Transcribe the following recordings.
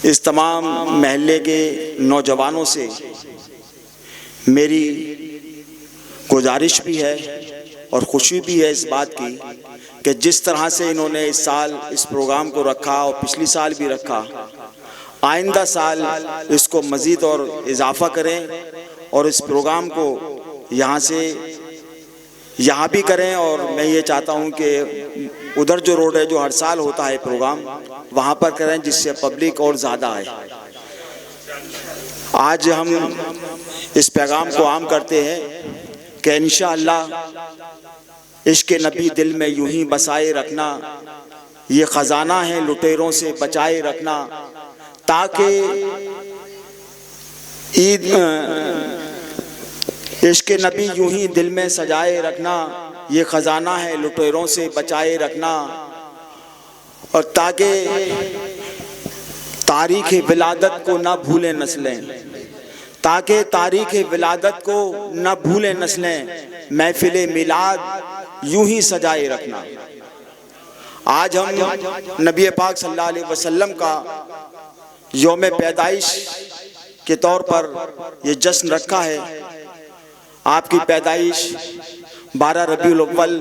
इस तमाम महल्ले के नौजवानों से मेरी गुजारिश भी है और खुशी भी है इस बात की कि जिस तरह से इन्होंने इस साल इस प्रोग्राम को रखा और पिछली साल भी रखा, आइंदा साल इसको मज़ीद और इजाफ़ा करें और इस प्रोग्राम को यहाँ भी करें। और मैं ये चाहता हूँ कि उधर जो रोड है, जो हर साल होता है प्रोग्राम, वहाँ पर करें जिससे पब्लिक और ज़्यादा आए। आज हम इस पैगाम को आम करते हैं कि इंशाअल्लाह इश्क़ नबी दिल में यूं ही बसाए रखना, ये ख़जाना है लुटेरों से बचाए रखना, ताकि ईद इश्क़ नबी यूं ही दिल में सजाए रखना, ये ख़जाना है लुटेरों से बचाए रखना, और ताकि तारीख़ विलादत को ना भूलें नस्लें, ताकि तारीख़ विलादत को न भूलें नस्लें, महफ़िल मिलाद यूं ही सजाए रखना। आज हम नबी पाक सल्लल्लाहु अलैहि वसल्लम का यौम पैदाइश के तौर पर ये जश्न रखा है। आपकी पैदाइश 12 रबीउल अव्वल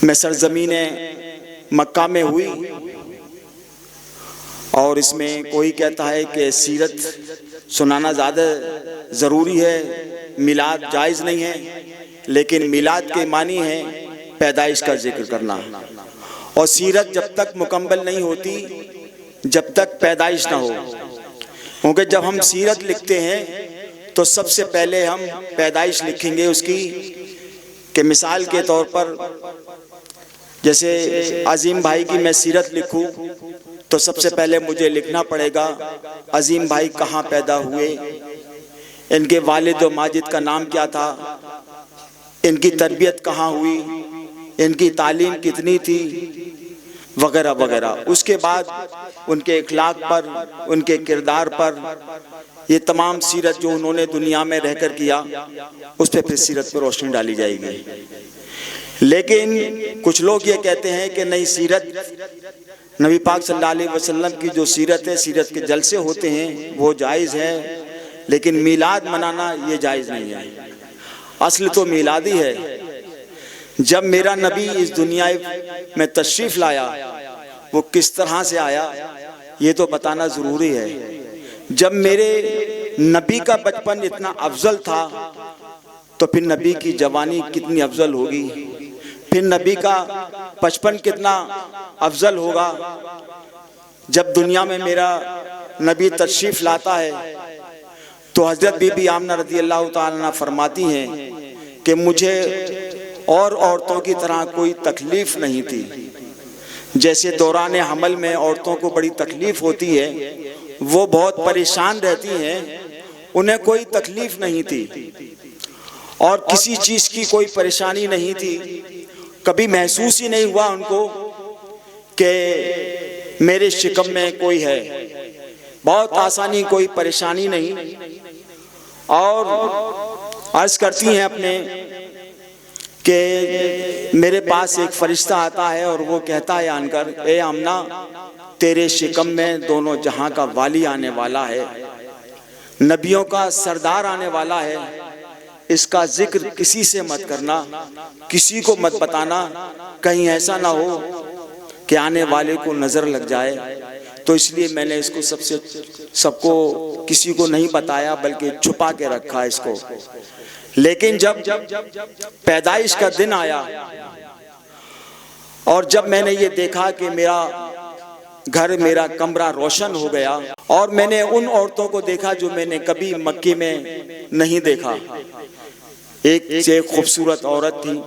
में सरज़मीने मक्का में हुई, और इसमें कोई कहता है कि सीरत सुनाना ज़्यादा ज़रूरी है, मिलाद जायज़ नहीं है, लेकिन मिलाद के मानी है पैदाइश का जिक्र करना। और सीरत जब तक मुकम्मल नहीं होती जब तक पैदाइश ना हो, क्योंकि जब हम सीरत लिखते हैं तो सबसे पहले हम पैदाइश लिखेंगे उसकी। कि मिसाल के तौर पर जैसे अजीम भाई की मैं सीरत लिखूं तो सबसे पहले मुझे लिखना पड़ेगा अजीम भाई कहाँ पैदा हुए, इनके वालिद व माजिद का नाम क्या था, इनकी तरबियत कहाँ हुई, इनकी तालीम कितनी थी, वगैरह वगैरह। उसके बाद उनके इखलाक पर, उनके किरदार पर, ये तमाम सीरत जो उन्होंने दुनिया में रहकर किया, उस पर फिर सीरत पर रोशनी डाली जाएगी। लेकिन कुछ लोग ये कहते हैं कि नहीं, सीरत नबी पाक सल्लल्लाहु अलैहि वसल्लम की जो सीरत है, सीरत के जलसे होते हैं वो जायज़ है, लेकिन मिलाद मनाना ये जायज़ नहीं है। असल तो मिलाद ही है। जब मेरा नबी इस दुनिया में तशरीफ़ लाया वो किस तरह से आया ये तो बताना ज़रूरी है। जब मेरे नबी का बचपन इतना अफजल था तो फिर नबी की जवानी कितनी अफजल होगी, फिर नबी का बचपन कितना अफजल होगा। जब दुनिया में मेरा नबी तशरीफ़ लाता है तो हज़रत बीबी आमना रज़ी अल्लाह तआला अन्हा फरमाती हैं कि मुझे और औरतों की तरह कोई तकलीफ़ नहीं थी। जैसे दौरान हमल में औरतों को बड़ी तकलीफ़ होती है, वो बहुत परेशान रहती हैं, उन्हें कोई तकलीफ़ नहीं थी और किसी चीज़ की कोई परेशानी नहीं थी। कभी महसूस ही नहीं हुआ उनको कि मेरे शिकम में कोई है, बहुत आसानी, कोई परेशानी नहीं। और अर्ज़ करती हैं अपने कि मेरे पास एक फरिश्ता आता है और वो कहता है आनकर, ए आमना, तेरे शिकम में दोनों जहां का वाली आने वाला है, नबियों का सरदार आने वाला है, इसका जिक्र किसी से मत करना, किसी को मत बताना, कहीं ऐसा ना हो कि आने वाले को नज़र लग जाए। तो इसलिए मैंने इसको सबको किसी को नहीं बताया, बल्कि छुपा के रखा इसको। लेकिन जब पैदाइश का दिन आया और जब मैंने ये देखा कि मेरा घर, मेरा कमरा रोशन हो गया, और मैंने उन औरतों को देखा जो मैंने कभी मक्के में नहीं देखा। एक से खूबसूरत औरत थी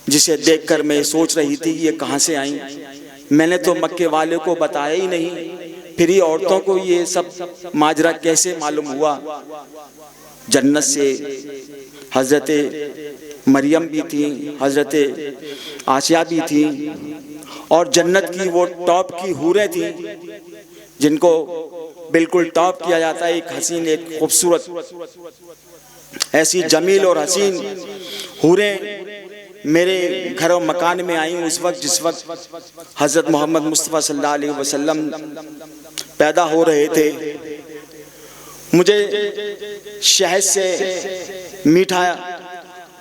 जिसे देखकर मैं सोच रही थी ये कहाँ से आई। मैंने तो मक्के वाले को बताया ही नहीं, फिर ये औरतों को ये सब माजरा कैसे मालूम हुआ। जन्नत से हज़रत मरियम भी थी, हज़रत आसिया भी थी, और जन्नत की वो टॉप की हूरें थी जिनको बिल्कुल टॉप किया जाता है। एक हसीन, एक खूबसूरत, ऐसी जमील और हसीन हूरें मेरे घर और मकान में आई उस वक्त जिस वक्त हज़रत मोहम्मद मुस्तफ़ा सल्लल्लाहु अलैहि वसल्लम पैदा हो रहे थे। मुझे शहद से मीठा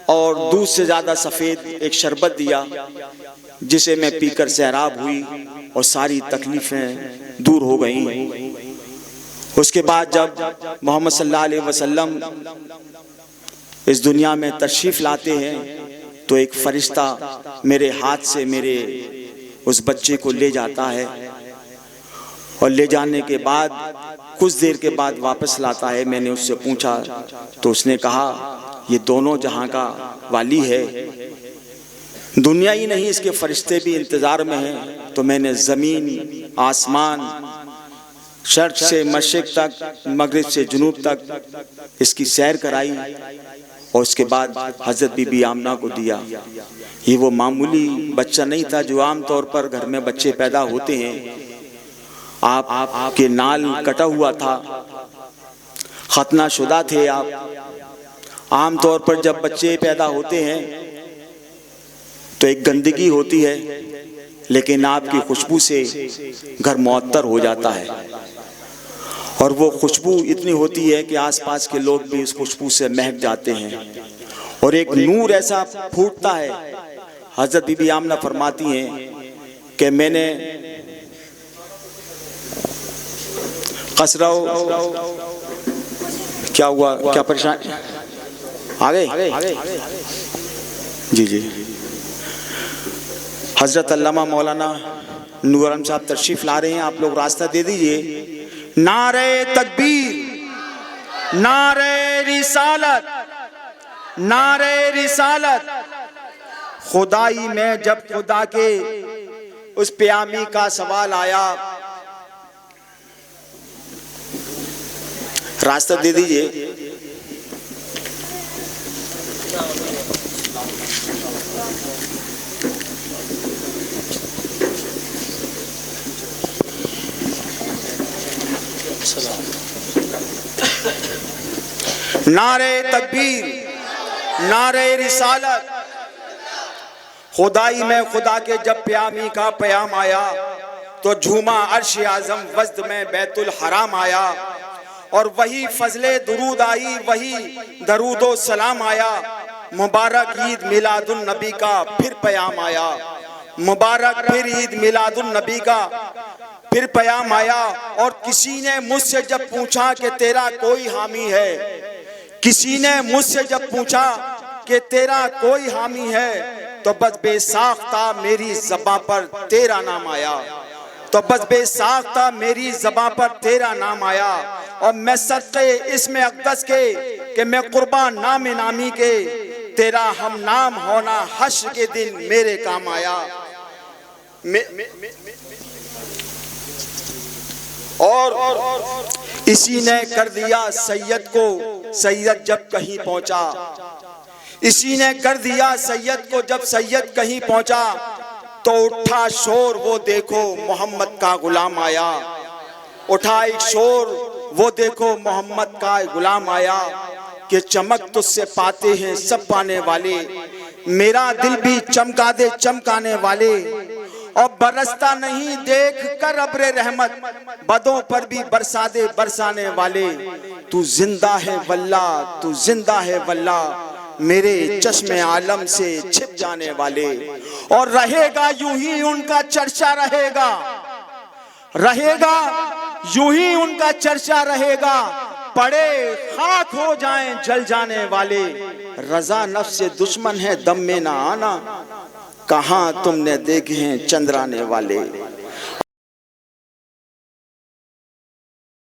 और दूध से ज़्यादा सफ़ेद एक शरबत दिया, जिसे मैं पीकर सैराब हुई और सारी तकलीफ़ें दूर हो गईं। उसके बाद जब मोहम्मद सल्लल्लाहु अलैहि वसल्लम इस दुनिया में तशरीफ़ लाते हैं तो एक फरिश्ता मेरे हाथ से मेरे उस बच्चे को ले जाता है और ले जाने के बाद कुछ देर के बाद वापस लाता है। मैंने उससे पूछा तो उसने कहा ये दोनों जहां का वाली है, दुनिया ही नहीं इसके फरिश्ते भी इंतज़ार में हैं। तो मैंने ज़मीन आसमान शर्क से मशरिक़ तक मगरिब से जुनूब तक इसकी सैर कराई और उसके बाद हज़रत बीबी आमना को दिया। ये वो मामूली बच्चा नहीं था जो आम तौर पर घर में बच्चे पैदा होते हैं। आपके नाल कटा हुआ था, खतना शुदा थे आप। आम तौर पर जब बच्चे पैदा होते हैं तो एक गंदगी होती है, लेकिन आपकी खुशबू से घर मुअत्तर हो जाता है और वो खुशबू इतनी होती है कि आसपास के लोग भी इस खुशबू से महक जाते हैं और एक नूर ऐसा फूटता है। हज़रत बीबी आमना फरमाती हैं कि मैंने कसराओ क्या हुआ, क्या परेशान आ गए? जी जी। हज़रत अल्लामा मौलाना नूर आलम साहब तशरीफ़ ला रहे हैं, आप लोग रास्ता दे दीजिए। नारे तकबीर, नारे रिसालत, नारे रिसालत। खुदाई में जब खुदा के उस प्यामी का सवाल आया, रास्ता दे दीजिए। नारे तकबीर, नारे रिसालत। खुदाई में खुदा के जब प्यामी का प्याम आया तो झूमा अर्श आज़म, वज़्द में बैतुल हराम आया और वही फजले दुरूद आई, वही दरूदो सलाम आया। मुबारक ईद मिलादुन नबी का फिर प्याम आया, मुबारक फिर ईद मिलादुन नबी का फिर प्याम आया। और किसी ने मुझसे जब पूछा कि तेरा कोई हामी है, किसी ने मुझसे जब पूछा कि तेरा कोई हामी है, तो बस बेसाख्ता मेरी ज़बां पर तेरा नाम आया, तो बस बेसाख्ता मेरी ज़बां पर तेरा नाम आया। और मैं सदक़े इसमें अक़दस के कि मैं कुर्बान नाम नामी के, तेरा हम नाम होना हश्र के दिन मेरे काम आया। और इसी ने कर दिया सैयद को सैयद जब कहीं पहुंचा, इसी ने कर दिया सैयद को जब सैयद कहीं पहुंचा, तो उठा शोर वो देखो मोहम्मद का गुलाम आया, उठा एक शोर वो देखो मोहम्मद का गुलाम आया। कि चमक तुझसे पाते हैं सब पाने वाले, मेरा दिल भी चमका दे चमकाने वाले। और बरसता नहीं देख कर अब्रे रहमत, बदों पर भी बरसा दे बरसाने वाले। तू जिंदा है वल्ला, तू जिंदा है वल्ला, मेरे चश्मे आलम से छिप जाने वाले। और रहेगा यूं ही उनका चर्चा रहेगा, रहेगा यूं ही उनका चर्चा रहेगा। पड़े खाक हो जाएं जल जाने वाले, रजा नफ्स से दुश्मन है दम में ना आना, कहाँ तुमने देखे हैं चंद्राने वाले।